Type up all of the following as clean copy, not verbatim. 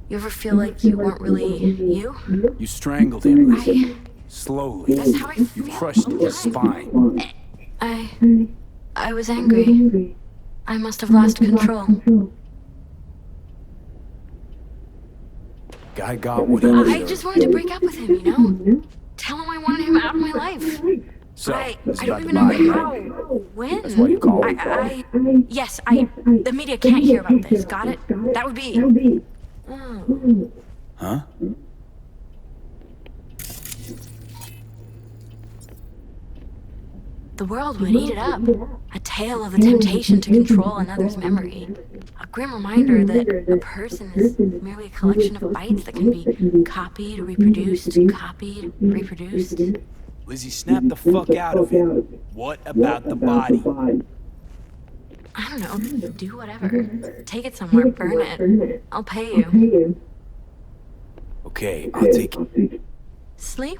You ever feel like you weren't really you? You strangled him. Slowly. That's how I feel. You crushed his spine. I was angry. I must have lost control. Guy got what he deserved. I just wanted to break up with him, you know? Tell him I wanted him out of my life. So, I this don't about the even know body. how. When? That's what you call it. Yes, the media can't hear about this. Got it? That would be... Oh. Huh? The world would eat it up. A tale of the temptation to control another's memory. A grim reminder that a person is merely a collection of bytes that can be copied, reproduced, copied, reproduced. Lizzie, snap the fuck out of it. What about the body? I don't know. Do whatever. Take it somewhere. Burn it. I'll pay you. Okay, I'll take it. Sleep?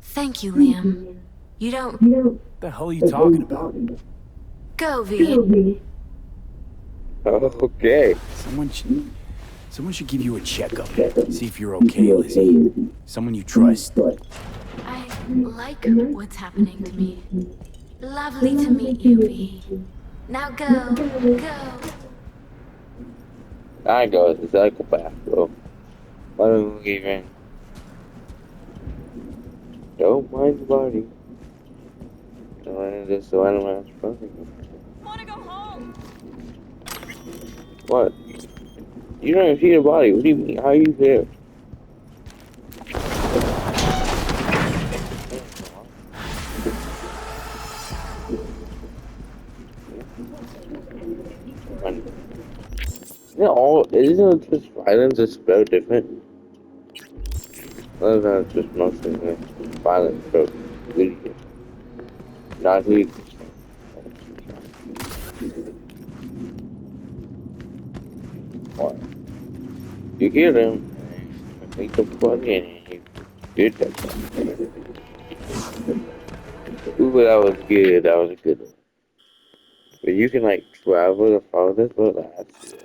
Thank you, Liam. You don't... What the hell are you talking about? Go, V. Okay. Someone should give you a checkup. See if you're okay, Lizzie. Someone you trust. I like what's happening to me. Lovely to meet you, V. Now go. I go as a psychopath, bro. Why don't we even... Don't mind the body. Don't mind this, so I don't have to Wanna go home? What? You don't even see the body. What do you mean? How are you there? Isn't just violence is spelled different? Well, that's just mostly violence spelled video. Not legal. What? You hear them? Make them plug in and you did that. Ooh, but that was good. That was a good one. But you can like travel the farthest, but that's good.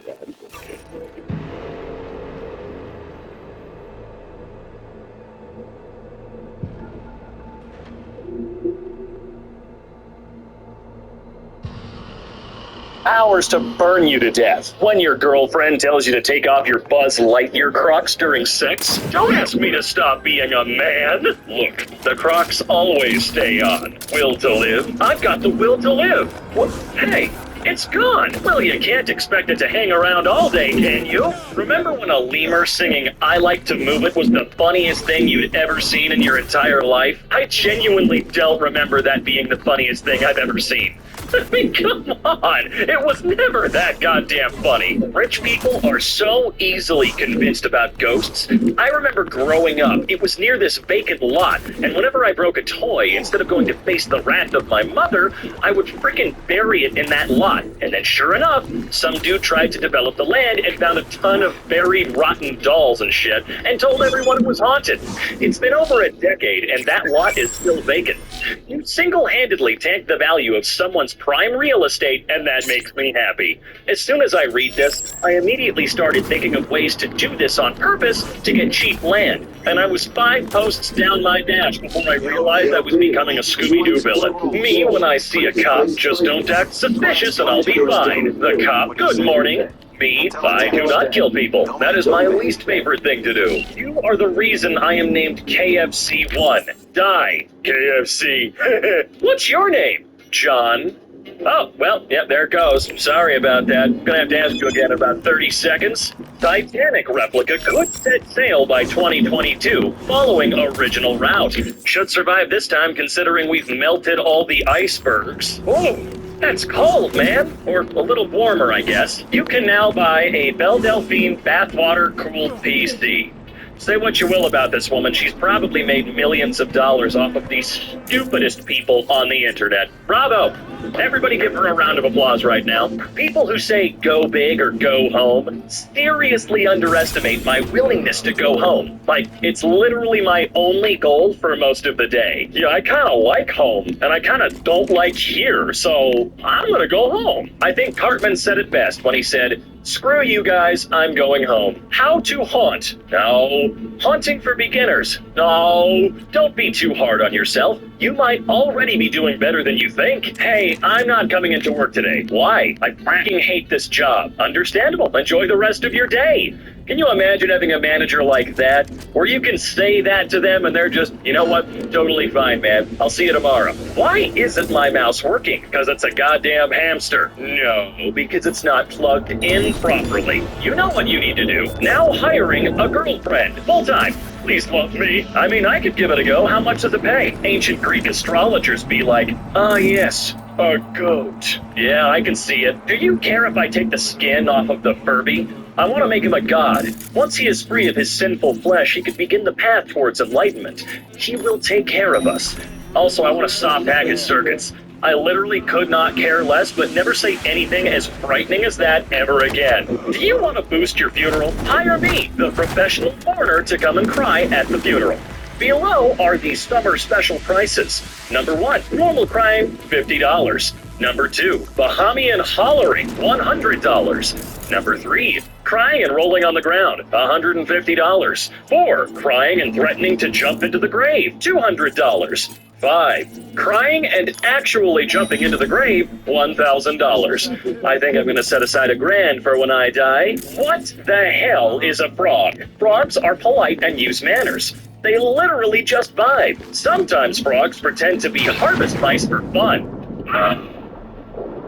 Hours to burn you to death. When your girlfriend tells you to take off your Buzz Lightyear Crocs during sex, don't ask me to stop being a man. Look, the Crocs always stay on. Will to live. I've got the will to live. What? Hey, it's gone. Well, you can't expect it to hang around all day, can you? Remember when a lemur singing I Like to Move It was the funniest thing you'd ever seen in your entire life? I genuinely don't remember that being the funniest thing I've ever seen. I mean, come on! It was never that goddamn funny. Rich people are so easily convinced about ghosts. I remember growing up, it was near this vacant lot, and whenever I broke a toy, instead of going to face the wrath of my mother, I would frickin' bury it in that lot. And then sure enough, some dude tried to develop the land and found a ton of buried rotten dolls and shit, and told everyone it was haunted. It's been over a decade, and that lot is still vacant. You single-handedly tanked the value of someone's prime real estate, and that makes me happy. As soon as I read this, I immediately started thinking of ways to do this on purpose to get cheap land, and I was 5 posts down my dash before I realized I was becoming a Scooby-Doo villain. Me, when I see a cop, just don't act suspicious and I'll be fine. The cop, good morning. Me, I do not kill people. That is my least favorite thing to do. You are the reason I am named KFC1. Die, KFC. What's your name? John. Oh, well, yeah, there it goes. Sorry about that. Gonna have to ask you again in about 30 seconds. Titanic replica could set sail by 2022, following original route. Should survive this time considering we've melted all the icebergs. Oh, that's cold, man. Or a little warmer, I guess. You can now buy a Belle Delphine bathwater-cooled PC. Say what you will about this woman, she's probably made millions of dollars off of the stupidest people on the internet. Bravo! Everybody give her a round of applause right now. People who say go big or go home seriously underestimate my willingness to go home. Like, it's literally my only goal for most of the day. Yeah, I kinda like home, and I kinda don't like here, so I'm gonna go home. I think Cartman said it best when he said, Screw you guys, I'm going home. How to haunt? No. Haunting for beginners? No. Don't be too hard on yourself. You might already be doing better than you think. Hey, I'm not coming into work today. Why? I fucking hate this job. Understandable. Enjoy the rest of your day. Can you imagine having a manager like that? Where you can say that to them and they're just, you know what? Totally fine, man. I'll see you tomorrow. Why isn't my mouse working? Because it's a goddamn hamster. No, because it's not plugged in properly. You know what you need to do. Now hiring a girlfriend. Full-time. Please love me. I mean, I could give it a go. How much does it pay? Ancient Greek astrologers be like, ah, yes, a goat. Yeah, I can see it. Do you care if I take the skin off of the Furby? I want to make him a god. Once he is free of his sinful flesh, he can begin the path towards enlightenment. He will take care of us. Also, I want to soft hack his circuits. I literally could not care less, but never say anything as frightening as that ever again. Do you want to boost your funeral? Hire me, the professional mourner, to come and cry at the funeral. Below are the summer special prices. Number 1, normal crying, $50. Number 2, Bahamian hollering, $100. Number 3, crying and rolling on the ground, $150. 4, crying and threatening to jump into the grave, $200. 5, crying and actually jumping into the grave, $1,000. I think I'm gonna set aside $1,000 for when I die. What the hell is a frog? Frogs are polite and use manners. They literally just vibe. Sometimes frogs pretend to be harvest mice for fun.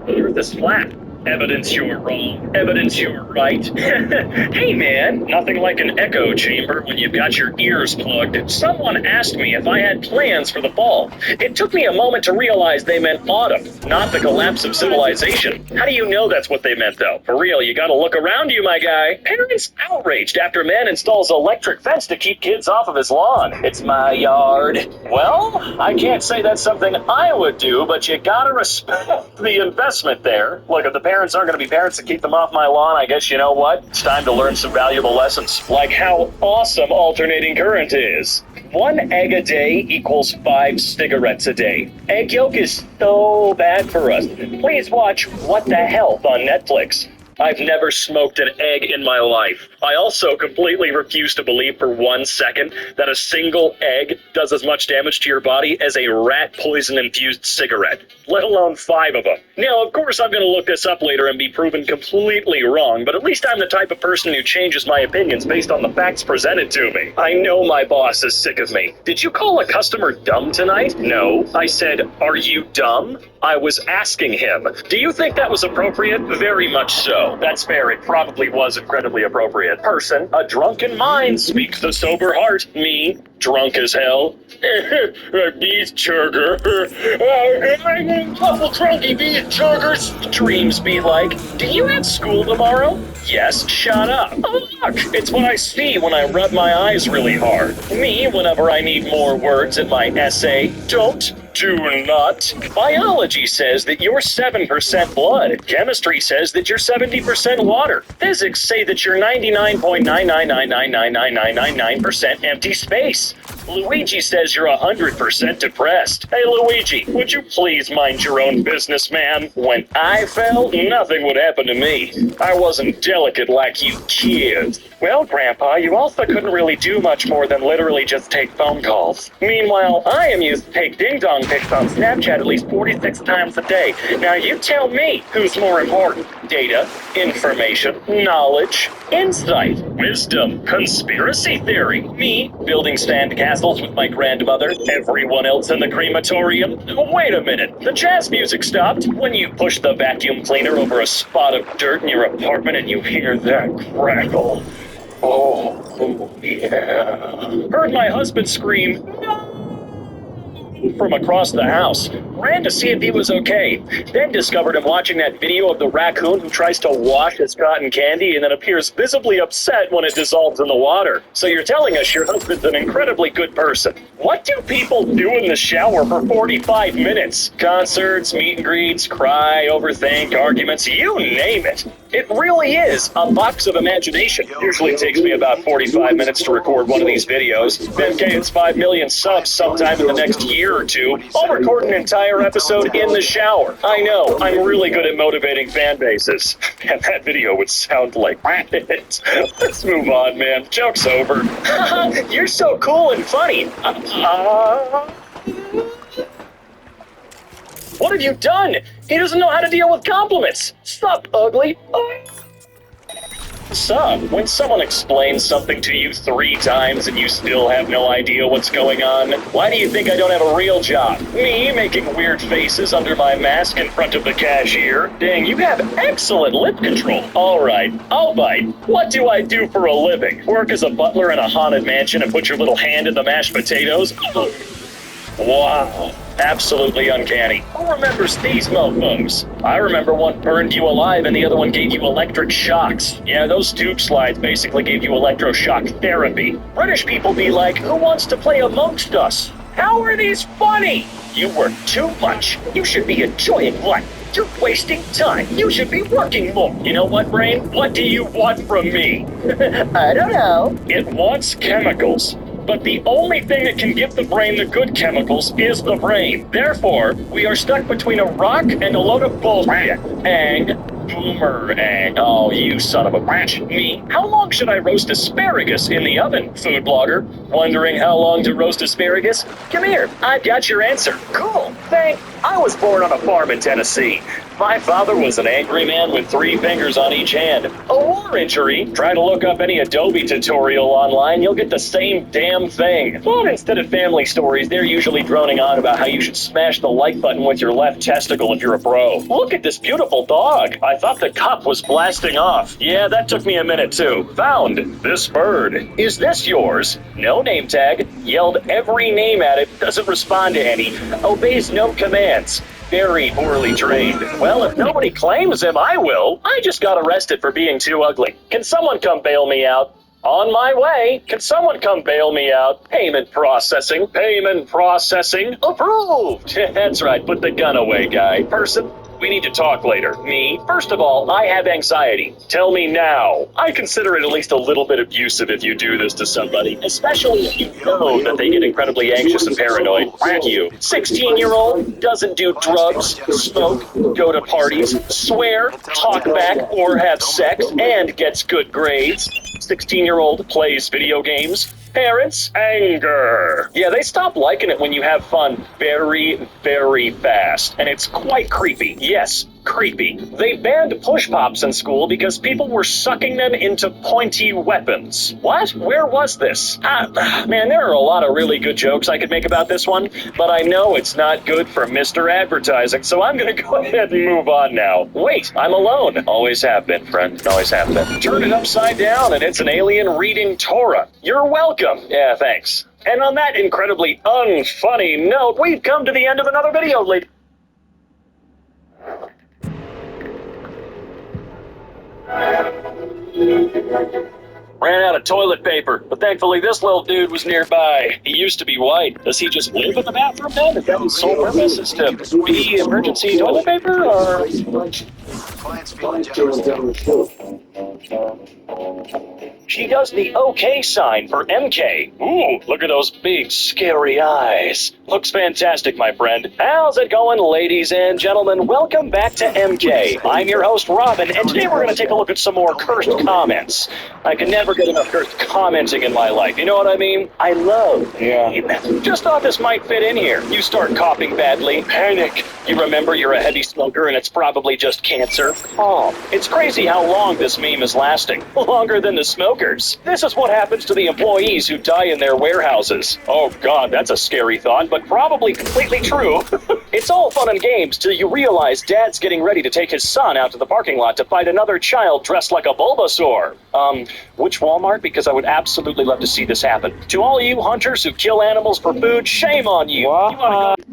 The earth is flat. Evidence you're wrong. Evidence you're right. Hey man, nothing like an echo chamber when you've got your ears plugged. Someone asked me if I had plans for the fall. It took me a moment to realize they meant autumn, not the collapse of civilization. How do you know that's what they meant though? For real, you gotta look around you, my guy. Parents outraged after man installs electric fence to keep kids off of his lawn. It's my yard. Well, I can't say that's something I would do, but you gotta respect the investment there. Look, at the parents aren't going to be parents to keep them off my lawn, I guess you know what? It's time to learn some valuable lessons, like how awesome alternating current is. 1 egg a day equals 5 cigarettes a day. Egg yolk is so bad for us. Please watch What the Health on Netflix. I've never smoked an egg in my life. I also completely refuse to believe for 1 second that a single egg does as much damage to your body as a rat poison-infused cigarette, let alone 5 of them. Now, of course, I'm going to look this up later and be proven completely wrong, but at least I'm the type of person who changes my opinions based on the facts presented to me. I know my boss is sick of me. Did you call a customer dumb tonight? No. I said, are you dumb? I was asking him. Do you think that was appropriate? Very much so. That's fair. It probably was incredibly appropriate. Person, a drunken mind speaks the sober heart. Me, drunk as hell. Beef burger. Awful drunky beef burgers. Dreams be like, do you have school tomorrow? Yes, shut up. Oh, look, it's what I see when I rub my eyes really hard. Me, whenever I need more words in my essay. Don't. Do not. Biology says that you're 7% blood. Chemistry says that you're 70% water. Physics say that you're 99.999999999% empty space. Luigi says you're 100% depressed. Hey Luigi, would you please mind your own business, man? When I fell, nothing would happen to me. I wasn't delicate like you kids. Well, Grandpa, you also couldn't really do much more than literally just take phone calls. Meanwhile, I am used to take ding-dong pics on Snapchat at least 46 times a day. Now you tell me who's more important. Data, information, knowledge, insight, wisdom, conspiracy theory. Me, building sand castles with my grandmother. Everyone else in the crematorium. Wait a minute, the jazz music stopped when you push the vacuum cleaner over a spot of dirt in your apartment and you hear that crackle. Oh, yeah. Heard my husband scream, no! From across the house. Ran to see if he was okay. Then discovered him watching that video of the raccoon who tries to wash his cotton candy and then appears visibly upset when it dissolves in the water. So you're telling us your husband's an incredibly good person. What do people do in the shower for 45 minutes? Concerts, meet and greets, cry, overthink, arguments, you name it. It really is a box of imagination. Usually takes me about 45 minutes to record one of these videos. MK hits 5 million subs sometime in the next year or two. I'll record an entire episode in the shower. I know, I'm really good at motivating fan bases. And that video would sound like it. Let's move on, man. Joke's over. You're so cool and funny. What have you done? He doesn't know how to deal with compliments. Stop, ugly. Son, when someone explains something to you 3 times and you still have no idea what's going on, why do you think I don't have a real job? Me making weird faces under my mask in front of the cashier? Dang, you have excellent lip control. All right, I'll bite. What do I do for a living? Work as a butler in a haunted mansion and put your little hand in the mashed potatoes? Wow, absolutely uncanny. Who remembers these mofos? I remember one burned you alive and the other one gave you electric shocks. Yeah, those tube slides basically gave you electroshock therapy. British people be like, who wants to play amongst us? How are these funny? You work too much. You should be enjoying life. You're wasting time. You should be working more. You know what, brain? What do you want from me? I don't know. It wants chemicals. But the only thing that can give the brain the good chemicals is the brain. Therefore, we are stuck between a rock and a load of bullshit. Boomerang. Oh, you son of a bitch. Me? How long should I roast asparagus in the oven, food blogger? Wondering how long to roast asparagus? Come here, I've got your answer. Cool, thanks. I was born on a farm in Tennessee. My father was an angry man with 3 fingers on each hand. A war injury? Try to look up any Adobe tutorial online, you'll get the same damn thing. But instead of family stories, they're usually droning on about how you should smash the like button with your left testicle if you're a bro. Look at this beautiful dog. I thought the cup was blasting off. Yeah, that took me a minute too. Found this bird. Is this yours? No name tag. Yelled every name at it. Doesn't respond to any. Obeys no commands. Very poorly trained. Well, if nobody claims him, I will. I just got arrested for being too ugly. Can someone come bail me out? On my way. Can someone come bail me out? Payment processing. Payment processing. Approved. That's right. Put the gun away, guy. Person. We need to talk later. Me? First of all, I have anxiety. Tell me now. I consider it at least a little bit abusive if you do this to somebody, especially if you know that they get incredibly anxious and paranoid. Like you. 16-year-old, doesn't do drugs, smoke, go to parties, swear, talk back, or have sex, and gets good grades. 16-year-old plays video games. Parents, anger. Yeah, they stop liking it when you have fun very, very fast. And it's quite creepy. Yes, creepy. They banned push pops in school because people were sucking them into pointy weapons. What? Where was this? Man, there are a lot of really good jokes I could make about this one, but I know it's not good for Mr. Advertising, so I'm gonna go ahead and move on now. Wait, I'm alone. Always have been, friend. Always have been. Turn it upside down and it's an alien reading Torah. You're welcome. Yeah, thanks. And on that incredibly unfunny note, we've come to the end of another video, ladies. Ran out of toilet paper, but thankfully this little dude was nearby. He used to be white. Does he just live in the bathroom then? Is that his sole purpose, is to be emergency toilet paper, or...? She does the OK sign for MK. Ooh, look at those big, scary eyes. Looks fantastic, my friend. How's it going, ladies and gentlemen? Welcome back to MK. I'm your host, Robin, and today we're going to take a look at some more cursed comments. I can never get enough cursed commenting in my life, you know what I mean? I love pain. Just thought this might fit in here. You start coughing badly, panic. You remember you're a heavy smoker and it's probably just cancer. Calm. It's crazy how long this meme is lasting. Longer than the smokers. This is what happens to the employees who die in their warehouses. Oh god, that's a scary thought, but probably completely true. It's all fun and games till you realize Dad's getting ready to take his son out to the parking lot to fight another child dressed like a Bulbasaur. Which Walmart? Because I would absolutely love to see this happen. To all you hunters who kill animals for food, shame on you. You wanna go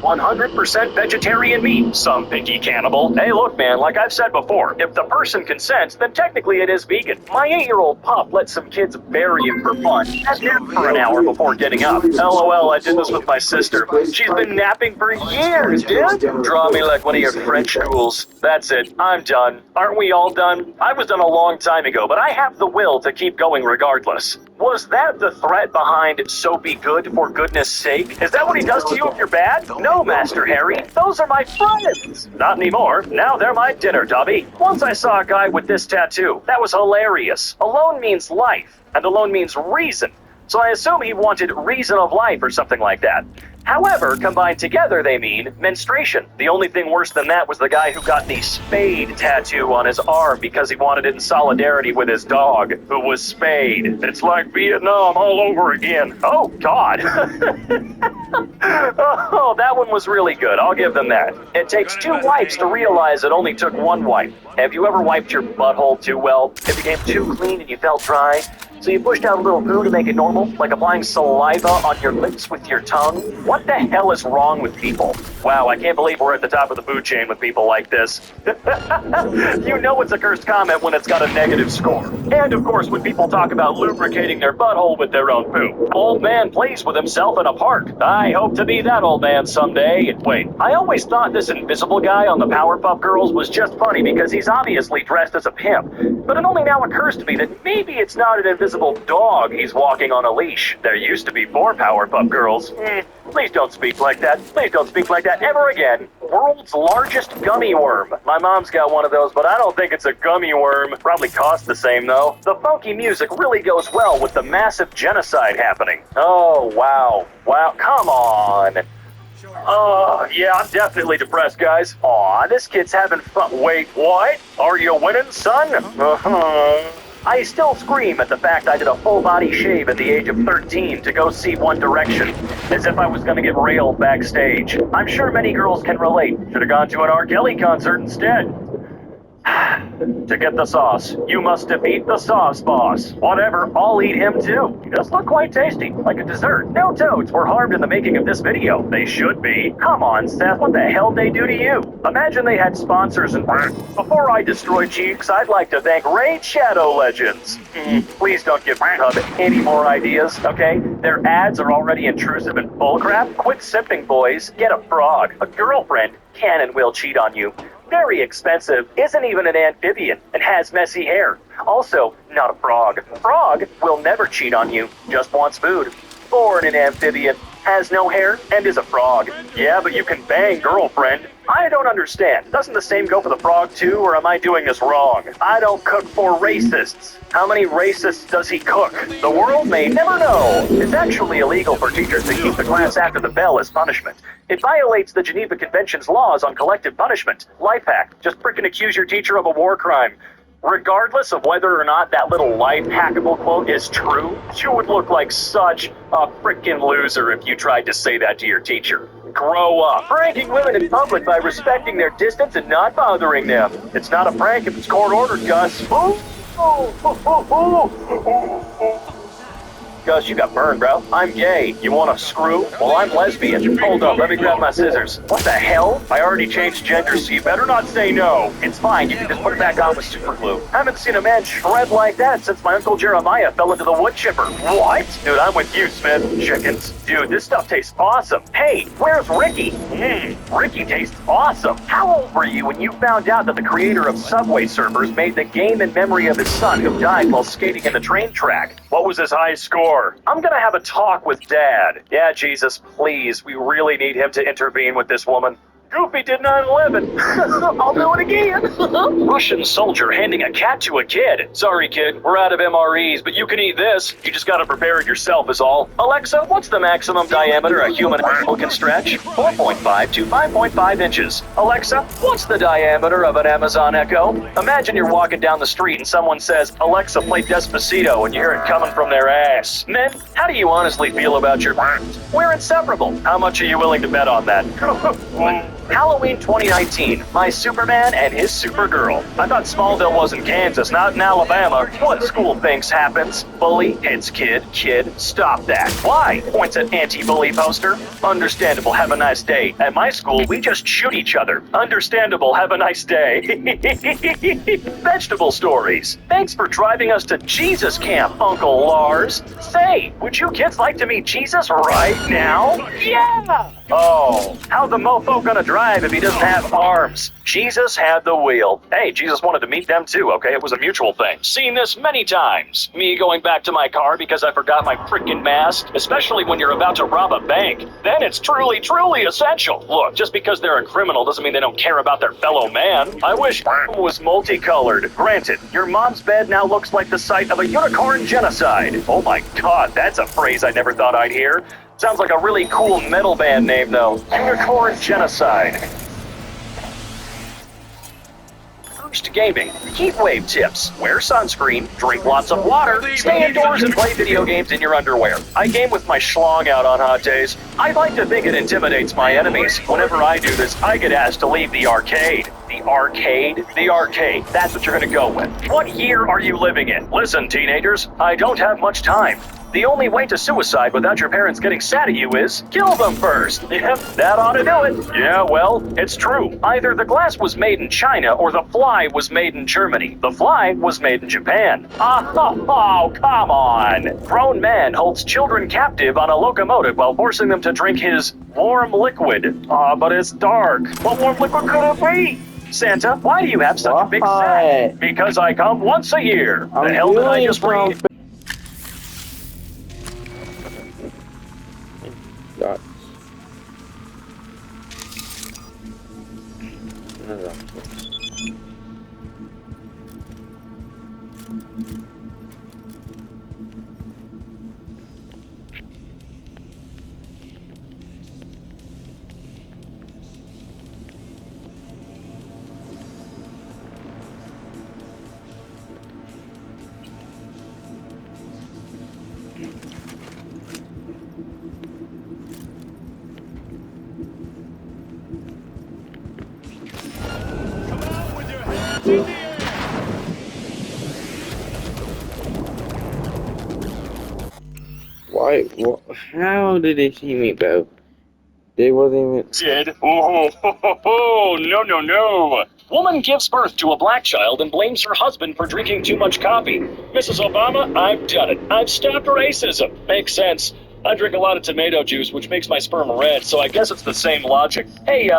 100% vegetarian meat. Some picky cannibal. Hey, look, man, like I've said before, if the person consents, then technically it is vegan. My 8-year-old pup let some kids bury him for fun. Had napped for an hour before getting up. LOL, I did this with my sister. She's been napping for years, dude. Draw me like one of your French schools. That's it. I'm done. Aren't we all done? I was done a long time ago, but I have the will to keep going regardless. Was that the threat behind "so be good for goodness sake"? Is that what he does to you if you're bad? No, Master Harry. Those are my friends. Not anymore. Now they're my dinner, Dobby. Once I saw a guy with this tattoo. That was hilarious. Alone means life, and alone means reason. So I assume he wanted reason of life or something like that. However, combined together, they mean menstruation. The only thing worse than that was the guy who got the spade tattoo on his arm because he wanted it in solidarity with his dog, who was spayed. It's like Vietnam all over again. Oh, God. Oh, that one was really good. I'll give them that. It takes 2 wipes to realize it only took 1 wipe. Have you ever wiped your butthole too well? It became too clean and you felt dry? So you pushed out a little poo to make it normal, like applying saliva on your lips with your tongue? What the hell is wrong with people? Wow, I can't believe we're at the top of the food chain with people like this. You know it's a cursed comment when it's got a negative score. And of course, when people talk about lubricating their butthole with their own poo. Old man plays with himself in a park. I hope to be that old man someday. Wait, I always thought this invisible guy on the Powerpuff Girls was just funny because he's obviously dressed as a pimp. But it only now occurs to me that maybe it's not an invisible dog he's walking on a leash. There used to be 4 Powerpuff Girls. Please don't speak like that. Please don't speak like that ever again. World's largest gummy worm. My mom's got one of those, but I don't think it's a gummy worm. Probably costs the same, though. The funky music really goes well with the massive genocide happening. Oh, wow. Wow, come on. Oh, yeah, I'm definitely depressed, guys. Aw, this kid's having fun. Wait, what? Are you winning, son? I still scream at the fact I did a full-body shave at the age of 13 to go see One Direction, as if I was gonna get railed backstage. I'm sure many girls can relate. Should have gone to an R. Kelly concert instead. To get the sauce, you must defeat the sauce boss. Whatever, I'll eat him too. He does look quite tasty, like a dessert. No toads were harmed in the making of this video. They should be. Come on, Seth, what the hell they do to you? Imagine they had sponsors and... Before I destroy Cheeks, I'd like to thank Raid Shadow Legends. Please don't give Hub any more ideas, okay? Their ads are already intrusive and bullcrap. Quit simping, boys. Get a frog. A girlfriend can and will cheat on you. Very expensive, isn't even an amphibian, and has messy hair. Also, not a frog. Frog will never cheat on you, just wants food. Born an amphibian, has no hair, and is a frog. Yeah, but you can bang, girlfriend. I don't understand. Doesn't the same go for the frog too, or am I doing this wrong? I don't cook for racists. How many racists does he cook? The world may never know. It's actually illegal for teachers to keep the class after the bell as punishment. It violates the Geneva Convention's laws on collective punishment. Life hack. Just frickin' accuse your teacher of a war crime. Regardless of whether or not that little life hackable quote is true, you would look like such a frickin' loser if you tried to say that to your teacher. Grow up. Pranking women in public by respecting their distance and not bothering them. It's not a prank if it's court-ordered, Gus. Gus, you got burned, bro. I'm gay. You want a screw? Well, I'm lesbian. Hold up, let me grab my scissors. What the hell? I already changed gender, so you better not say no. It's fine, you can just put it back on with super glue. Haven't seen a man shred like that since my Uncle Jeremiah fell into the wood chipper. What? Dude, I'm with you, Smith. Chickens. Dude, this stuff tastes awesome. Hey, where's Ricky? Ricky tastes awesome. How old were you when you found out that the creator of Subway Surfers made the game in memory of his son who died while skating in the train track? What was his high score? I'm gonna have a talk with Dad. Yeah, Jesus, please, we really need him to intervene with this woman. Goofy did 9/11. I'll do it again. Russian soldier handing a cat to a kid. Sorry, kid, we're out of MREs, but you can eat this. You just gotta prepare it yourself is all. Alexa, what's the maximum diameter a human animal can stretch? 4.5 to 5.5 inches. Alexa, what's the diameter of an Amazon Echo? Imagine you're walking down the street and someone says, Alexa, play Despacito, and you hear it coming from their ass. Men, how do you honestly feel about your... We're inseparable. How much are you willing to bet on that? Halloween 2019, my Superman and his Supergirl. I thought Smallville was in Kansas, not in Alabama. What school thinks happens? Bully hits kid, kid, stop that. Why? Points at anti-bully poster. Understandable, have a nice day. At my school, we just shoot each other. Understandable, have a nice day. Vegetable stories. Thanks for driving us to Jesus Camp, Uncle Lars. Say, would you kids like to meet Jesus right now? Yeah! Oh, how the mofo gonna drive if he doesn't have arms? Jesus had the wheel. Hey, Jesus wanted to meet them too, okay? It was a mutual thing. Seen this many times. Me going back to my car because I forgot my freaking mask, especially when you're about to rob a bank. Then it's truly, truly essential. Look, just because they're a criminal doesn't mean they don't care about their fellow man. I wish it was multicolored. Granted, your mom's bed now looks like the site of a unicorn genocide. Oh my god, that's a phrase I never thought I'd hear. Sounds like a really cool metal band name, though. Unicorn Genocide. First gaming. Heat wave tips. Wear sunscreen, drink lots of water, stay indoors and play video games in your underwear. I game with my schlong out on hot days. I like to think it intimidates my enemies. Whenever I do this, I get asked to leave the arcade. The arcade? The arcade. That's what you're gonna go with. What year are you living in? Listen, teenagers, I don't have much time. The only way to suicide without your parents getting sad at you is kill them first. Yep, that ought to do it. Yeah, well, it's true. Either the glass was made in China or the fly was made in Germany. The fly was made in Japan. Oh, come on. Grown man holds children captive on a locomotive while forcing them to drink his warm liquid. But it's dark. What warm liquid could it be? Santa, why do you have such a big sack? Because I come once a year. The hell did I just read? God. Why? What? How did they see me, though? They wasn't even. Did? Oh, no. Woman gives birth to a black child and blames her husband for drinking too much coffee. Mrs. Obama, I've done it. I've stopped racism. Makes sense. I drink a lot of tomato juice, which makes my sperm red, so I guess it's the same logic. Hey,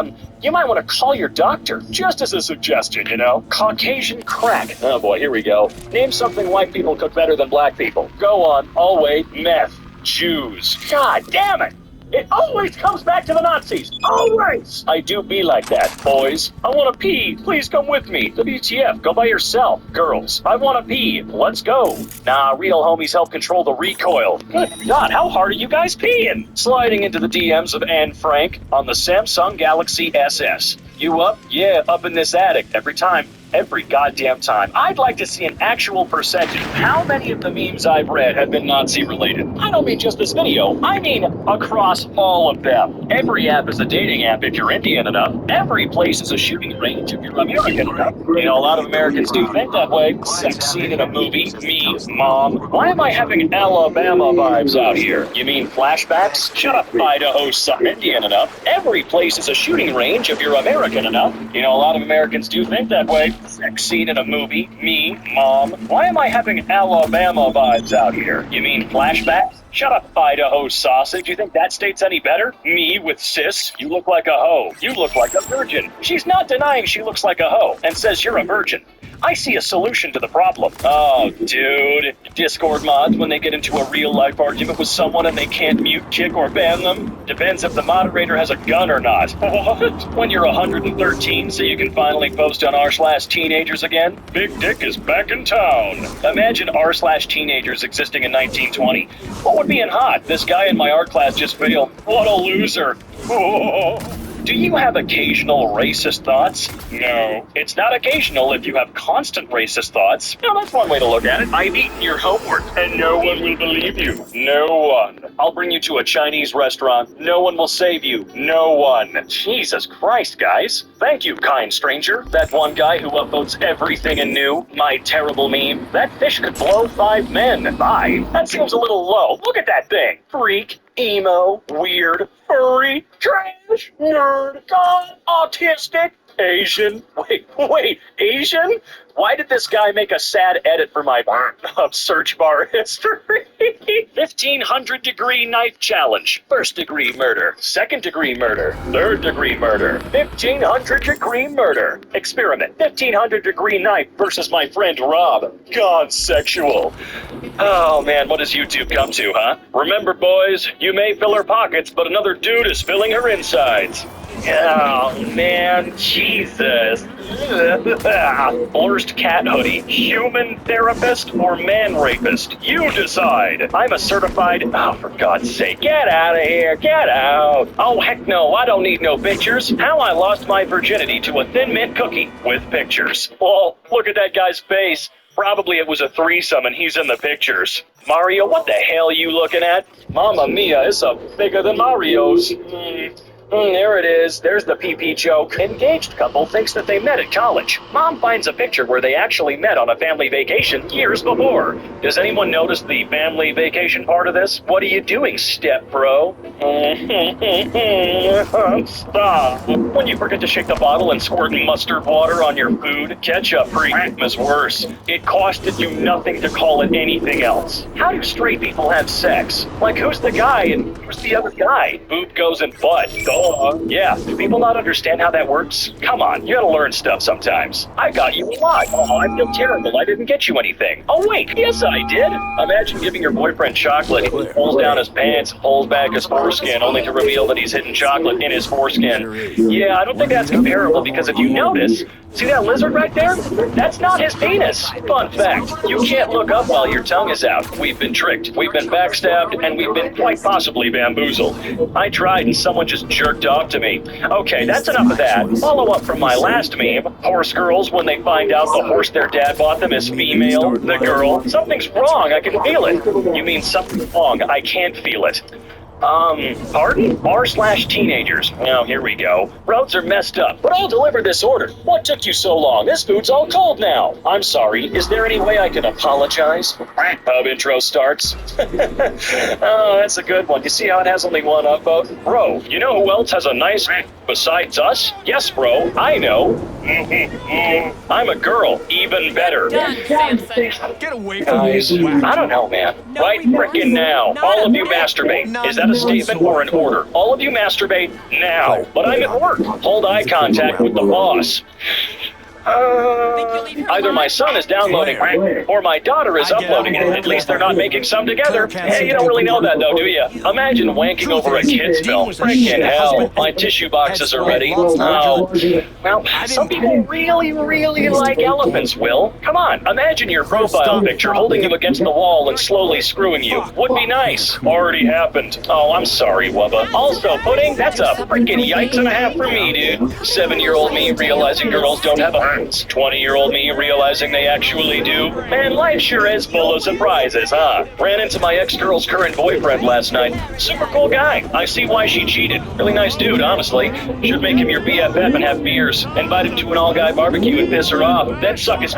you might want to call your doctor, just as a suggestion, you know? Caucasian crack. Oh boy, here we go. Name something white people cook better than black people. Go on. I'll wait. Meth. Jews. God damn it! It always comes back to the Nazis. Always. I do be like that, boys. I want to pee. Please come with me. WTF, go by yourself. Girls, I want to pee. Let's go. Nah, real homies help control the recoil. Good God, how hard are you guys peeing? Sliding into the DMs of Anne Frank on the Samsung Galaxy SS. You up? Yeah, up in this attic. Every time. Every goddamn time. I'd like to see an actual percentage. How many of the memes I've read have been Nazi-related? I don't mean just this video. I mean across all of them. Every app is a dating app if you're Indian enough. Every place is a shooting range if you're American enough. You know, a lot of Americans do think that way. Sex scene in a movie. Me, mom. Why am I having Alabama vibes out here? You mean flashbacks? Shut up, Idaho, son. Indian enough. Every place is a shooting range if you're American enough. You know, a lot of Americans do think that way. Sex scene in a movie. Me, mom. Why am I having Alabama vibes out here? You mean flashbacks? Shut up, Idaho sausage. You think that state's any better? Me with cis? You look like a hoe. You look like a virgin. She's not denying she looks like a hoe and says you're a virgin. I see a solution to the problem. Oh, dude. Discord mods, when they get into a real-life argument with someone and they can't mute, kick, or ban them, depends if the moderator has a gun or not. What? When you're 113, so you can finally post on r/teenagers again? Big Dick is back in town. Imagine r/teenagers existing in 1920. What would be in hot? This guy in my art class just failed. What a loser. Oh. Do you have occasional racist thoughts? No. It's not occasional if you have constant racist thoughts. Now, that's one way to look at it. I've eaten your homework, and no one will believe you. No one. I'll bring you to a Chinese restaurant. No one will save you. No one. Jesus Christ, guys. Thank you, kind stranger. That one guy who upvotes everything anew. My terrible meme. That fish could blow 5 men. 5? That seems a little low. Look at that thing. Freak. Emo, weird, furry, trash, nerd, god, autistic, Asian. Wait, Asian? Why did this guy make a sad edit for my search bar history? 1500-degree knife challenge. 1st-degree murder. 2nd-degree murder. 3rd-degree murder. 1500-degree murder. Experiment. 1500-degree knife versus my friend Rob. God sexual. Oh man, what does YouTube come to, huh? Remember, boys, you may fill her pockets, but another dude is filling her insides. Oh man, Jesus. Worst cat hoodie, human therapist or man rapist? You decide. I'm a certified, oh for God's sake, get out of here, get out. Oh heck no, I don't need no pictures. How I lost my virginity to a Thin Mint cookie with pictures. Well, look at that guy's face. Probably it was a threesome and he's in the pictures. Mario, what the hell are you looking at? Mamma mia, it's bigger than Mario's. There it is. There's the PP joke. Engaged couple thinks that they met at college. Mom finds a picture where they actually met on a family vacation years before. Does anyone notice the family vacation part of this? What are you doing, step bro? Stop. When you forget to shake the bottle and squirt mustard water on your food, ketchup cream is worse. It costed you nothing to call it anything else. How do straight people have sex? Like, who's the guy and who's the other guy? Boob goes in butt. Yeah, do people not understand how that works? Come on, you gotta learn stuff sometimes. I got you a lot. Oh, I feel terrible. I didn't get you anything. Oh wait, yes I did. Imagine giving your boyfriend chocolate. He pulls down his pants, pulls back his foreskin, only to reveal that he's hidden chocolate in his foreskin. Yeah, I don't think that's comparable because if you notice, see that lizard right there? That's not his penis. Fun fact, you can't look up while your tongue is out. We've been tricked, we've been backstabbed, and we've been quite possibly bamboozled. I tried and someone just jerked off to me. Okay, that's enough of that. Follow up from my last meme. Horse girls, when they find out the horse their dad bought them is female, the girl. Something's wrong, I can feel it. You mean something's wrong, I can't feel it. Pardon? R/teenagers. Oh, here we go. Roads are messed up, but I'll deliver this order. What took you so long? This food's all cold now. I'm sorry. Is there any way I can apologize? Pub intro starts. Oh, that's a good one. You see how it has only one upvote? Bro, you know who else has a nice besides us? Yes, bro, I know. I'm a girl, even better. Get away from Guys, me. I don't know, man. Right frickin' now. All of you masturbate. Is that a statement or an order? All of you masturbate now. But I'm at work. Hold eye contact with the boss. Either my son is downloading or my daughter is uploading it. At least they're not making some together. Hey, you don't really know that though, do you? Imagine wanking over a kid's film. Frickin' hell. My tissue boxes are ready. Oh. Well, some people really like elephants, Will. Come on, imagine your profile picture holding you against the wall and slowly screwing you. Would be nice. Already happened. Oh, I'm sorry, Wubba. Also, pudding, that's a frickin' yikes and a half for me, dude. 7-year-old me realizing girls don't have a 20-year-old me realizing they actually do. Man, life sure is full of surprises, huh? Ran into my ex-girl's current boyfriend last night. Super cool guy. I see why she cheated. Really nice dude, honestly. Should make him your BFF and have beers. Invite him to an all-guy barbecue and piss her off. Then suck his...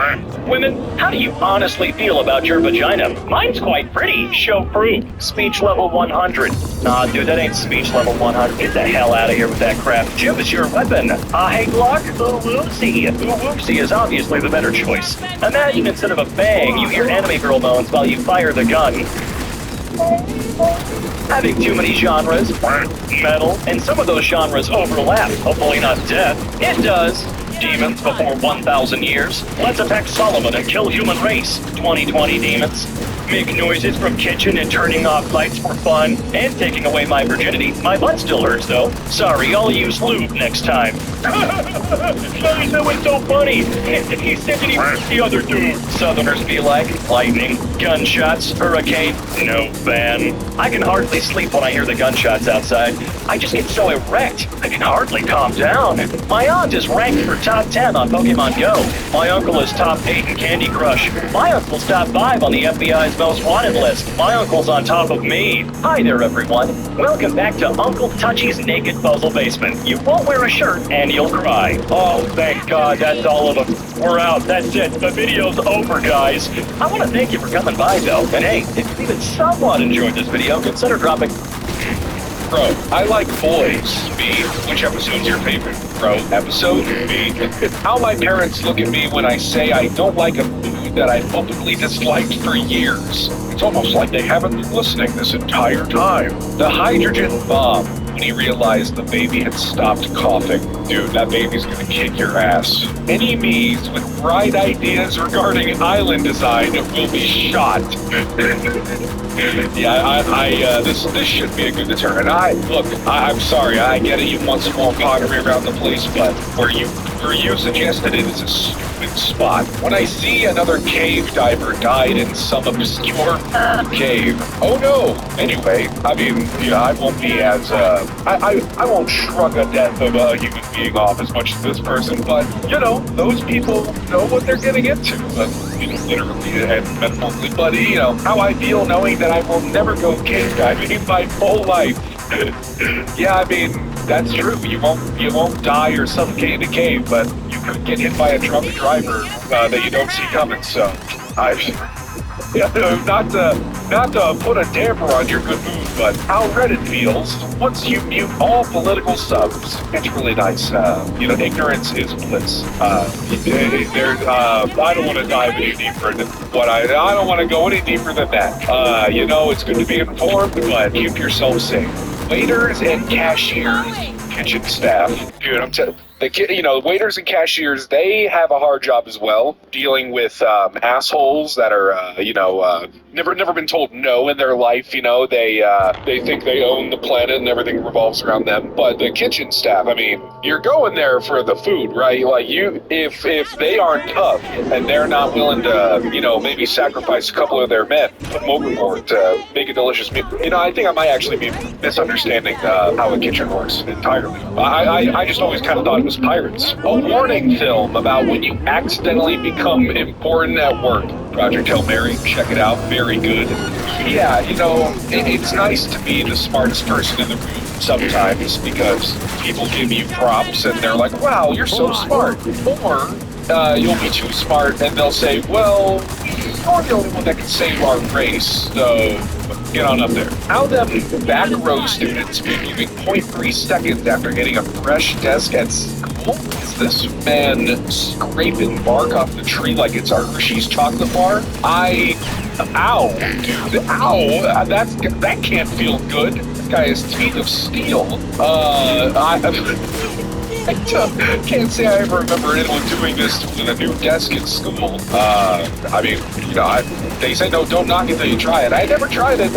Women, how do you honestly feel about your vagina? Mine's quite pretty. Show proof. Speech level 100. Nah, dude, that ain't speech level 100. Get the hell out of here with that crap. Jim is your weapon. Hey, Glock. Oopsie. Oopsie is obviously the better choice. Imagine instead of a bang, you hear anime girl moans while you fire the gun. Having too many genres, metal, and some of those genres overlap. Hopefully not death. It does. Demons before 1,000 years. Let's attack Solomon and kill human race. 2020 demons. make noises from kitchen and turning off lights for fun, and taking away my virginity. My butt still hurts though. Sorry, I'll use lube next time. That was so funny. He said that he was the other dude. Southerners be like lightning, gunshots, hurricane, no fan. I can hardly sleep when I hear the gunshots outside. I just get so erect, I can hardly calm down. My aunt is ranked for top 10 on Pokemon Go. My uncle is top 8 in Candy Crush. My uncle's top 5 on the FBI's most wanted list. My uncle's on top of me. Hi there, everyone. Welcome back to Uncle Touchy's Naked Puzzle Basement. You won't wear a shirt and you'll cry. Oh, thank God, that's all of them. We're out, that's it. The video's over, guys. I want to thank you for coming by, though. And hey, if you even somewhat enjoyed this video, consider dropping... Bro, I like boys. B, which episode's your favorite? Bro, episode? B, how my parents look at me when I say I don't like a food that I publicly disliked for years. It's almost like they haven't been listening this entire time. The hydrogen bomb, when he realized the baby had stopped coughing. Dude, that baby's gonna kick your ass. Any me's with bright ideas regarding island design will be shot. Yeah, this should be a good deterrent. I'm sorry, I get it, you want some more pottery around the place, but where you suggested it is a stupid spot. When I see another cave diver died in some obscure cave, oh no! Anyway, I mean, yeah, I won't be as, I won't shrug a death of a human being off as much as this person, but, you know, those people know what they're getting into. Literally and metaphorically, but, you know, how I feel knowing that I will never go cave diving in my whole life. Yeah, I mean, that's true. You won't die or suffocate in a cave, but you could get hit by a drunk driver that you don't see coming. So, not to put a damper on your good mood, but how Reddit feels once you mute all political subs. It's really nice. Ignorance is bliss. I don't want to dive any deeper than what I don't want to go any deeper than that. It's good to be informed, but keep yourself safe. Waiters and cashiers, kitchen staff. Dude, I'm telling you, waiters and cashiers, they have a hard job as well, dealing with assholes that are, never been told no in their life. They think they own the planet and everything revolves around them. But the kitchen staff, I mean, you're going there for the food, right? Like if they aren't tough and they're not willing to, maybe sacrifice a couple of their men, put them overboard to make a delicious meal. I think I might actually be misunderstanding how a kitchen works entirely. I just always kind of thought it was pirates. A warning film about when you accidentally become important at work. Project Hail Mary, check it out, very good. Yeah, it's nice to be the smartest person in the room sometimes because people give you props and they're like, wow, you're so smart. Or you'll be too smart and they'll say, well, you're the only one that can save our race, so get on up there. How them back row students be moving 0.3 seconds after getting a fresh desk at school? Is this man scraping bark off the tree like it's a Hershey's chocolate bar? Ow, dude, ow, that can't feel good. This guy has teeth of steel. I can't say I ever remember anyone doing this with a new desk in school. They say no, don't knock it till you try it. I never tried it.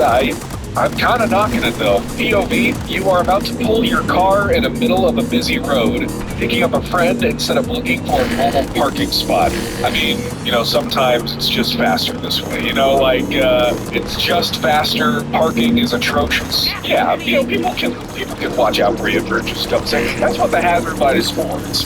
I'm kind of knocking it though. POV, you are about to pull your car in the middle of a busy road, picking up a friend instead of looking for a normal parking spot. I mean, sometimes it's just faster this way. It's just faster. Parking is atrocious. Yeah, people can watch out for you for just dumb saying. That's what the hazard light is for. It's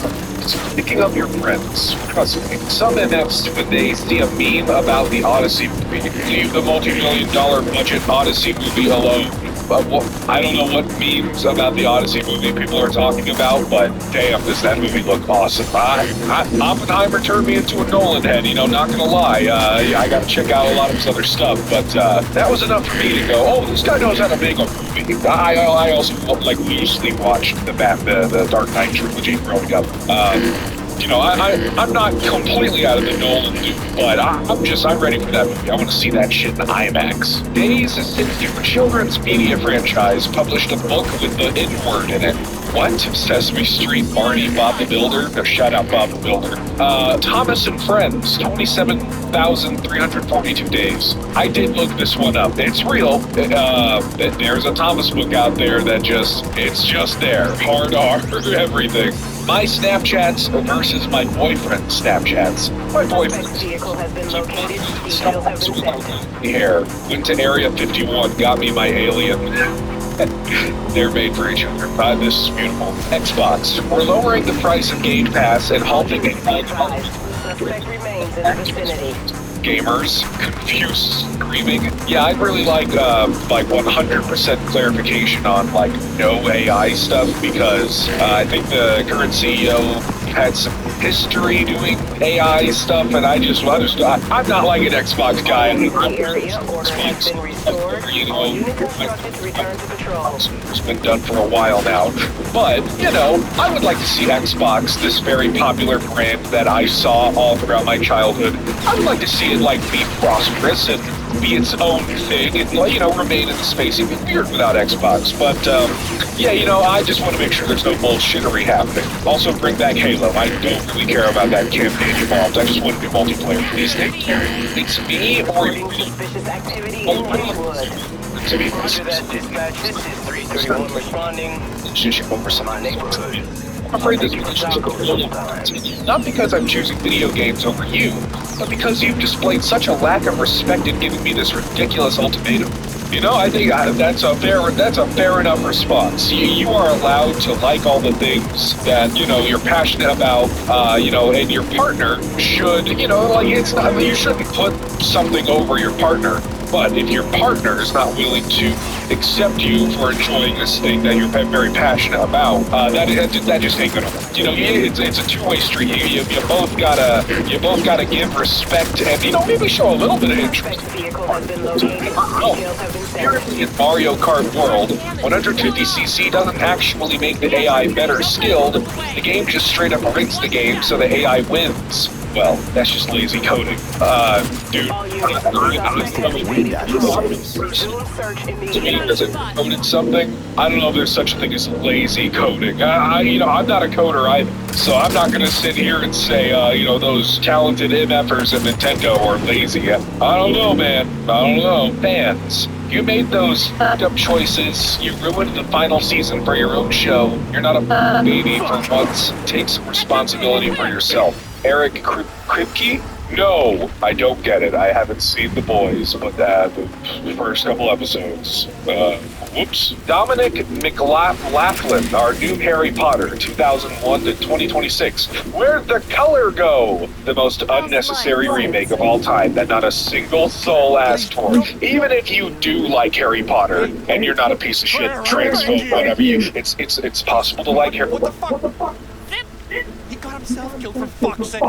picking up your friends. Trust me. Some MFs, when they see a meme about the Odyssey movie, leave the multi-million-dollar budget Odyssey movie alone. I don't know what memes about the Odyssey movie people are talking about, but damn, does that movie look awesome. Oppenheimer turned me into a Nolan head, not gonna lie. I gotta check out a lot of his other stuff, but that was enough for me to go, oh, this guy knows how to make a movie. I also loosely watched the Dark Knight trilogy growing up. I'm not completely out of the Nolan loop, but I'm ready for that movie. I want to see that shit in IMAX. Days since your children's media franchise published a book with the N-word in it. What? Sesame Street, Barney, Bob the Builder? No, shout out Bob the Builder. Thomas and Friends, 27,342 days. I did look this one up. It's real. There's a Thomas book out there that it's just there. Hard R, everything. My Snapchats versus my boyfriend's Snapchats. My boyfriend's vehicle has been located. Details have been sent. Hair. Went to Area 51, got me my alien. They're made for each other. This is beautiful. Xbox. We're lowering the price of Game Pass and halting it. Suspect remains in the vicinity. Gamers, confused, screaming. Yeah, I'd really like 100% clarification on no AI stuff because I think the current CEO had some history doing AI stuff, and I'm not like an Xbox guy. It's been done for a while now. But, I would like to see Xbox, this very popular brand that I saw all throughout my childhood, I would like to see it, be prosperous and be its own thing and, remain in the space. It'd be weird without Xbox. But, I just want to make sure there's no bullshittery happening. Also, bring back Halo. I don't really care about that campaign involved. I just want to be multiplayer. Please, it's me or Suspicious activity in Lakewood. Roger that, dispatch. This is 331 responding. Relationship over some My neighborhood. I'm afraid this relationship is not because I'm choosing video games over you, but because you've displayed such a lack of respect in giving me this ridiculous ultimatum. I think that's a fair enough response. You are allowed to like all the things that, you're passionate about, and your partner should, it's not, you shouldn't put something over your partner. But if your partner is not willing to accept you for enjoying this thing that you're very passionate about, that just ain't gonna work. It's a two-way street. You both gotta give respect and maybe show a little bit of interest. In Mario Kart World, 150cc doesn't actually make the AI better skilled. The game just straight up rigs the game so the AI wins. Well, that's just lazy coding. Dude, does it coded something? I don't know if there's such a thing as lazy coding. I'm not a coder either, so I'm not gonna sit here and say, those talented MFers at Nintendo are lazy. I don't know, man. I don't know. Fans. You made those fucked up choices. You ruined the final season for your own show. You're not a baby for once. Take some responsibility for yourself. Eric Kripke? No, I don't get it. I haven't seen The Boys, but the first couple episodes. Whoops. Dominic McLaughlin, our new Harry Potter, 2001 to 2026. Where'd the color go? The most unnecessary remake of all time that not a single soul asked for. Even if you do like Harry Potter and you're not a piece of shit, transphobe, whatever it's possible to like Harry. What the fuck? He got himself killed for fuck's sake.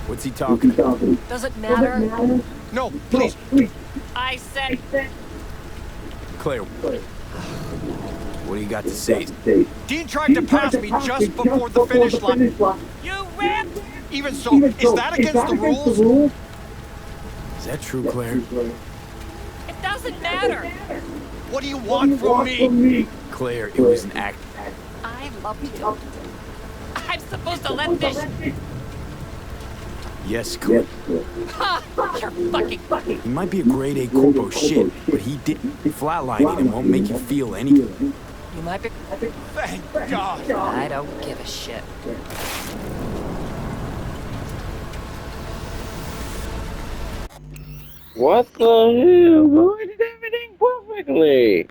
What's he talking about? Does it matter? No, please. I said. Claire, what do you got to say? Dean tried to pass me just before the finish line. You ran. Even so, is that against the rules? Is that true, Claire? It doesn't matter. What do you want from me? Claire, it was an act. I love you. I'm supposed to let this. Yes, Claire. Ha! You're fucking. He might be a grade A corpo shit, but he didn't. Flatlining him won't make you feel anything. You might be. Thank God. I don't give a shit. What the hell? Bro? I did everything perfectly.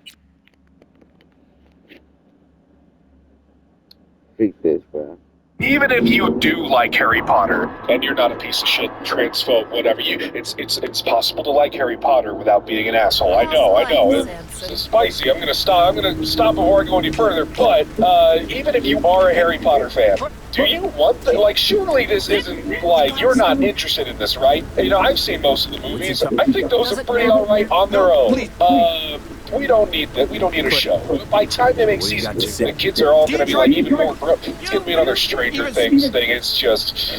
Fix this, bro. Even if you do like Harry Potter and you're not a piece of shit, transphobe, whatever, it's possible to like Harry Potter without being an asshole. I know. It's spicy. I'm gonna stop before I go any further. But even if you are a Harry Potter fan, do you want surely this isn't you're not interested in this, right? I've seen most of the movies. I think those are pretty alright on their own. We don't need that. We don't need a show. By the time they make Well, you season got to 2, sit. the kids are all going to be like even more grown. It's going to be another Stranger Things thing. It's just.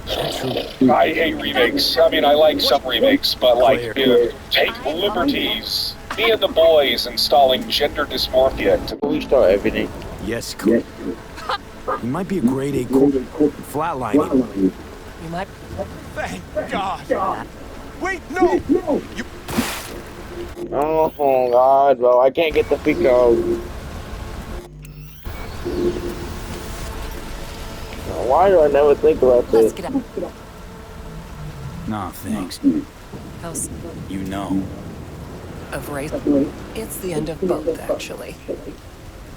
I hate remakes. I mean, I like some remakes, but like, take liberties. Me and the boys installing gender dysmorphia to Restart everything. Yes, Clint. He might be a grade A flatlining. You might. Thank God. Wait, no! You Oh God, bro, I can't get the Pico. Why do I never think about Let's this? get up. Nah, thanks. House You know. of race. It's the end of both, actually.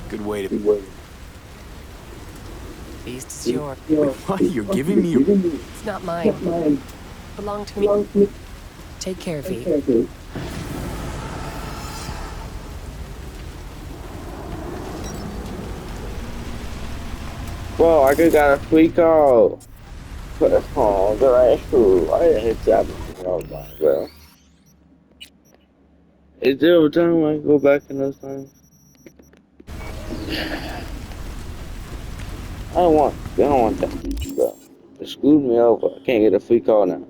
Good way to... Beast is yours. What? You're giving me... It's not mine. Belong to me. Take care, V. Bro, I just got a free call. Oh, that's true. I didn't hit that. Oh my God. Is there a time I can go back in those times? I don't want that, bro. It screwed me over. I can't get a free call now.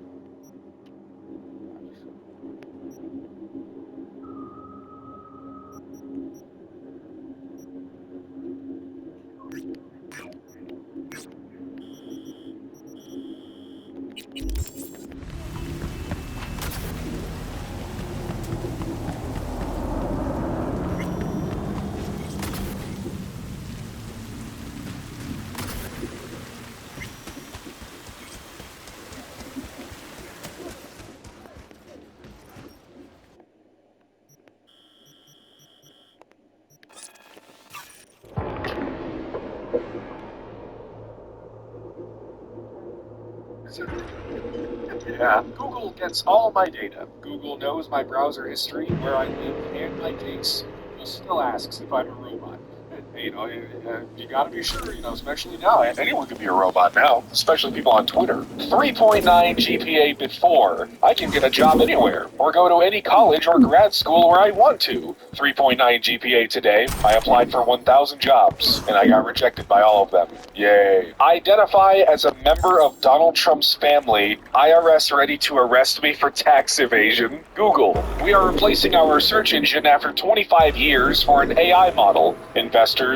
Yeah, Google gets all my data. Google knows my browser history, where I live, and my case. Google still asks if I'm a robot. You gotta be sure, especially now. Anyone can be a robot now, especially people on Twitter. 3.9 GPA before. I can get a job anywhere, or go to any college or grad school where I want to. 3.9 GPA today. I applied for 1,000 jobs, and I got rejected by all of them. Yay. Identify as a member of Donald Trump's family. IRS ready to arrest me for tax evasion. Google. We are replacing our search engine after 25 years for an AI model. Investors,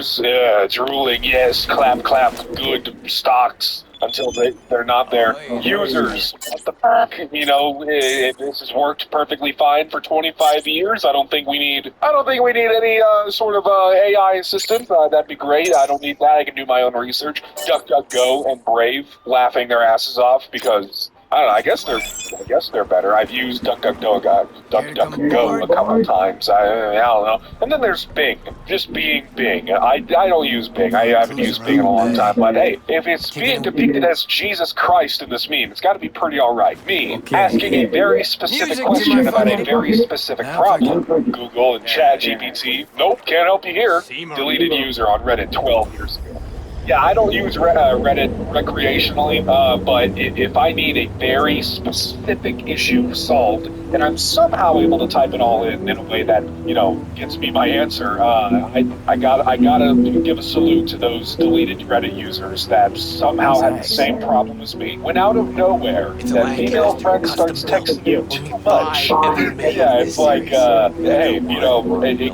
drooling, yes, clap, clap, good stocks. Until they're not there. Users, what the fuck? This has worked perfectly fine for 25 years. I don't think we need any sort of AI assistant. That'd be great. I don't need that. I can do my own research. DuckDuckGo and Brave laughing their asses off because I don't know. I guess they're better. I've used DuckDuckGo a couple times. I don't know. And then there's Bing. Just being Bing. I don't use Bing. I haven't used Bing in a long time. But hey, if it's being depicted as Jesus Christ in this meme, it's got to be pretty alright. Me asking a very specific question about a very specific problem. Google and ChatGPT. Nope, can't help you here. Deleted user on Reddit 12 years ago. Yeah, I don't use Reddit recreationally, but if I need a very specific issue solved, and I'm somehow able to type it all in a way that, gets me my answer, I gotta give a salute to those deleted Reddit users that somehow had the same problem as me. When out of nowhere, that female friend starts texting you too much. Yeah, it's like, hey, they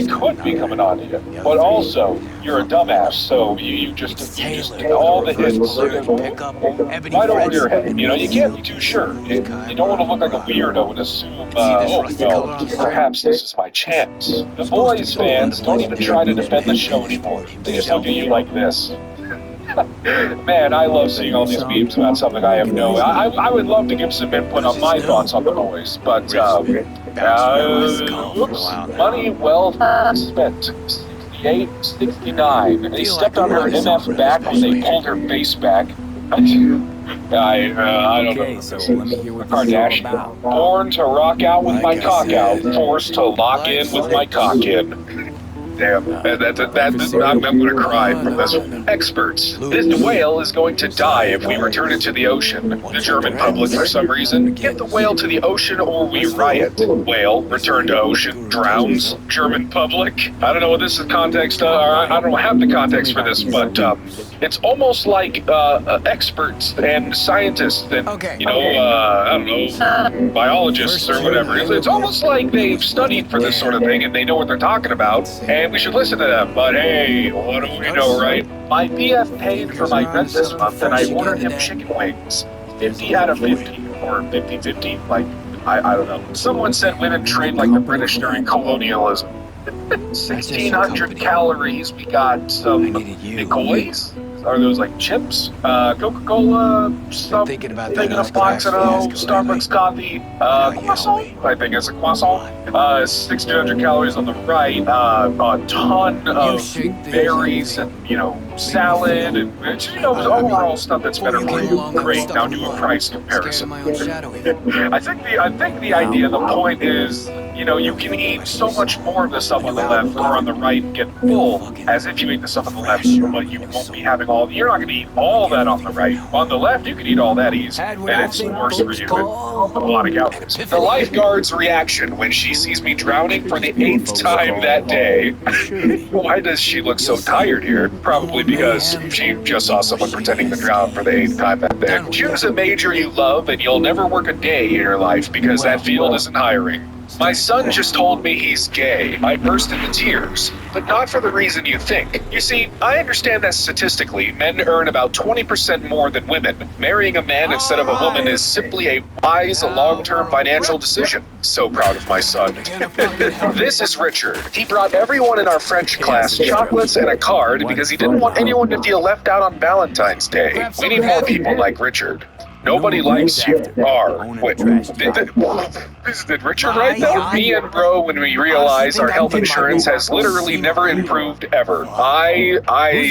could be coming on to you. But also, you're a dumbass, so you just did all the hits right over your head. You can't be too sure. You don't want to look like a weirdo and assume, perhaps this is my chance. The boys fans don't even try to defend the show anymore. They just look at you like this. Man, I love seeing all these memes about something I have no... I would love to give some input on my thoughts on the boys, but, whoops, money well spent. 69. They stepped on her MF back when they pulled her face back. I don't know. So let me hear what this is all Kardashian. about. Born to rock out with my cock out. Forced to lock in with my cock in. Damn, I'm gonna cry from this. Experts, this whale is going to die if we return it to the ocean. The German public, for some reason, get the whale to the ocean or we riot. Whale, return to ocean, drowns. German public. I don't know what this is context, I don't have the context for this, but it's almost like experts and scientists and, I don't know, biologists or whatever. It's almost like they've studied for this sort of thing and they know what they're talking about, and we should listen to them. But hey, what do we know, right? My PF paid for my rent this month, and I ordered him chicken wings. 50 out of 50, or 50-50, like, I don't know. Someone said women trade like the British during colonialism. 1,600 calories. We got some McCoys. Are those like chips? Coca-Cola, some thing in a box, I don't know, Starbucks coffee, croissant? I think it's a croissant. 1,600 calories on the right, a ton of berries and, salad and, overall stuff that's better for you. Great, now do a price comparison. I think the idea, the point is, you can eat so much more of the stuff on the left or on the right and get full, as if you eat the stuff on the left, but you won't be having you're not going to eat all that on the right. On the left, you can eat all that easy, and it's worse for you. A lot of calories. The lifeguard's reaction when she sees me drowning for the 8th time that day. Why does she look so tired here? Probably because she just saw someone pretending to drown for the 8th time that day. Choose a major you love and you'll never work a day in your life because that field isn't hiring. My son just told me he's gay. I burst into tears, but not for the reason you think. You see, I understand that statistically, men earn about 20% more than women. Marrying a man instead of a woman is simply a wise, long-term financial decision. So proud of my son. This is Richard. He brought everyone in our French class chocolates and a card because he didn't want anyone to feel left out on Valentine's Day. We need more people like Richard. Nobody likes you. Wait, did Richard write that? Me and Bro, when we realize our health insurance has literally never improved ever. I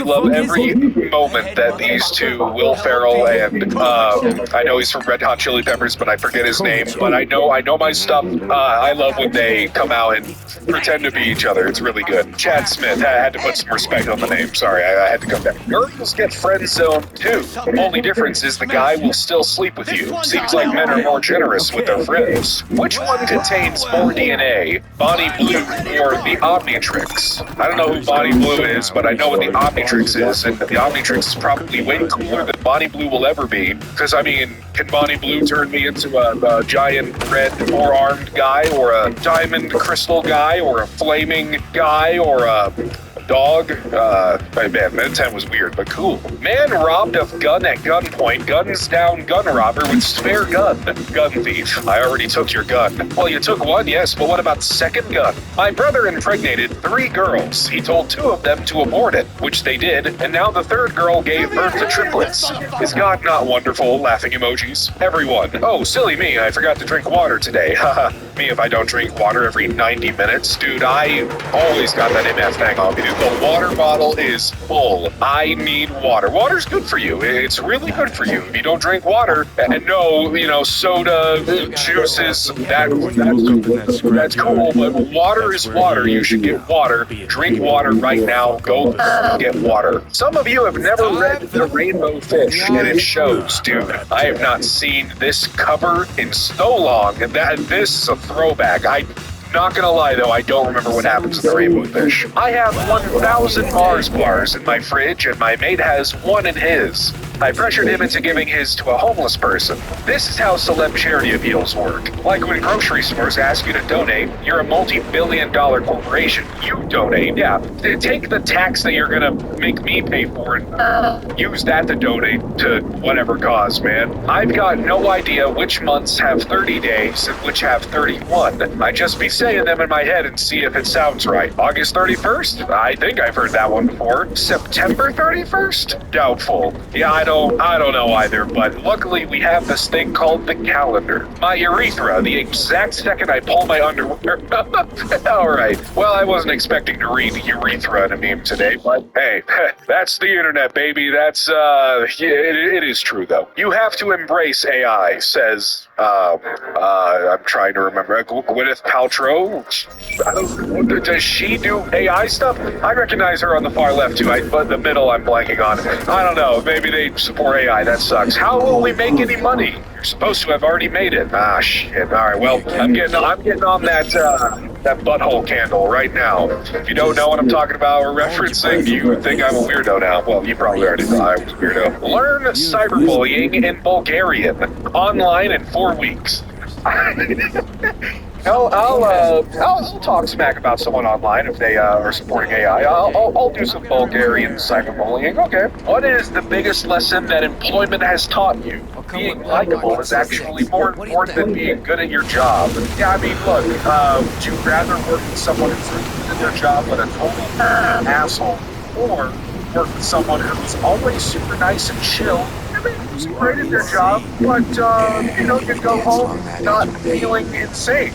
love every moment that these two, Will Ferrell and I know he's from Red Hot Chili Peppers, but I forget his name. But I know my stuff. I love when they come out and pretend to be each other. It's really good. Chad Smith. I had to put some respect on the name. Sorry, I had to come back. Girls get friend zoned too. Only difference is the guy will still sleep with you. Seems like men are more generous with their friends. Which one contains more DNA, Bonnie Blue or the Omnitrix? I don't know who Bonnie Blue is, but I know what the Omnitrix is, and the Omnitrix is probably way cooler than Bonnie Blue will ever be. Because, can Bonnie Blue turn me into a giant red four-armed guy, or a diamond crystal guy, or a flaming guy, or a dog? Man, Ben 10 was weird, but cool. Man robbed of gun at gunpoint, guns down gun robber with spare gun. Gun thief. I already took your gun. Well, you took one, yes, but what about the second gun? My brother impregnated 3 girls. He told 2 of them to abort it, which they did, and now the 3rd girl gave birth to triplets. Is God not wonderful? Laughing emojis. Everyone. Oh, silly me, I forgot to drink water today. Haha. Me if I don't drink water every 90 minutes. Dude, I always got that MF thing on me, dude. The water bottle is full. I need water. Water's good for you. It's really good for you. If you don't drink water, and no, soda, juices, that's cool, but water is water. You should get water. Drink water right now. Go get water. Some of you have never read The Rainbow Fish, and it shows, dude. I have not seen this cover in so long, and this is a throwback. Not gonna lie though, I don't remember what happens to the rainbow fish. I have 1,000 Mars bars in my fridge, and my mate has 1 in his. I pressured him into giving his to a homeless person. This is how celeb charity appeals work. Like when grocery stores ask you to donate, you're a multi-billion-dollar corporation. You donate, yeah. Take the tax that you're gonna make me pay for and use that to donate to whatever cause, man. I've got no idea which months have 30 days and which have 31. I just be saying them in my head and see if it sounds right. August 31st? I think I've heard that one before. September 31st? Doubtful. Yeah, I don't know either, but luckily we have this thing called the calendar. My urethra, the exact second I pull my underwear. Alright, well, I wasn't expecting to read urethra in a meme today, but hey, that's the internet, baby. That's, it is true though. You have to embrace AI, says I'm trying to remember. Gwyneth Paltrow? Does she do AI stuff? I recognize her on the far left too, but the middle I'm blanking on. I don't know, maybe they support AI, that sucks. How will we make any money? You're supposed to have already made it. Ah, shit. Alright, well, I'm getting on that butthole candle right now. If you don't know what I'm talking about or referencing, you think I'm a weirdo now. Well, you probably already thought I was a weirdo. Learn cyberbullying in Bulgarian. Online in 4 weeks. I'll talk smack about someone online if they are supporting AI. I'll do some Bulgarian cyberbullying. Okay. What is the biggest lesson that employment has taught you? Being likable is actually more important than being good at your job. Yeah, I mean, look, would you rather work with someone who's really good at their job but a total asshole, or work with someone who's always super nice and chill? Who's great at their job, but you go home not feeling insane.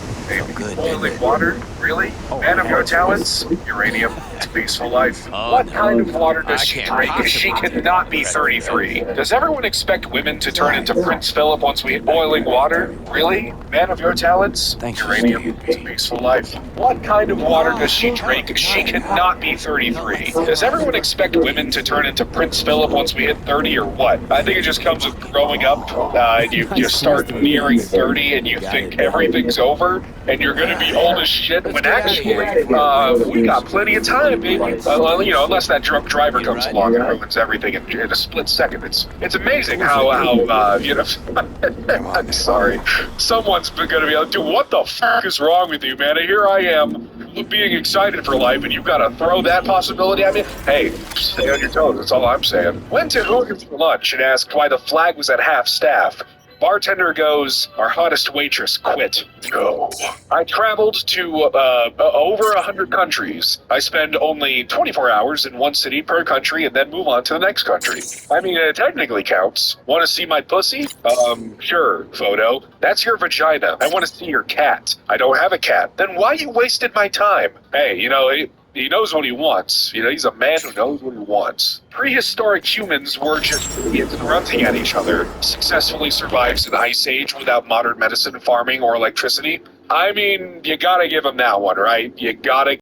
Boiling water, really? Man of your talents, uranium, it's peaceful life. What kind of water does she drink? She cannot be 33. Does everyone expect women to turn into Prince Philip once we hit boiling water? Really? Man of your talents, uranium, it's peaceful life. What kind of water does she drink? She cannot be 33. Does everyone expect women to turn into Prince Philip once we hit 30 or what? I think it just comes with growing up. You start nearing 30 and you think everything's over and you're gonna be old as shit when actually we got plenty of time, baby. Unless that drunk driver comes along and ruins everything in a split second. It's amazing how I'm sorry. Someone's gonna be like, dude, what the fuck is wrong with you, man? And here I am, being excited for life, and you've got to throw that possibility at me? Hey, stay on your toes, that's all I'm saying. Went to Hooters for lunch and asked why the flag was at half staff. Bartender goes, our hottest waitress quit. Go. I traveled to over 100 countries. I spend only 24 hours in one city per country and then move on to the next country. I mean, it technically counts. Want to see my pussy? Sure, photo. That's your vagina. I want to see your cat. I don't have a cat. Then why you wasted my time? Hey, he knows what he wants. He's a man who knows what he wants. Prehistoric humans were just idiots grunting at each other. Successfully survives an ice age without modern medicine, farming, or electricity. I mean, you gotta give him that one, right? You gotta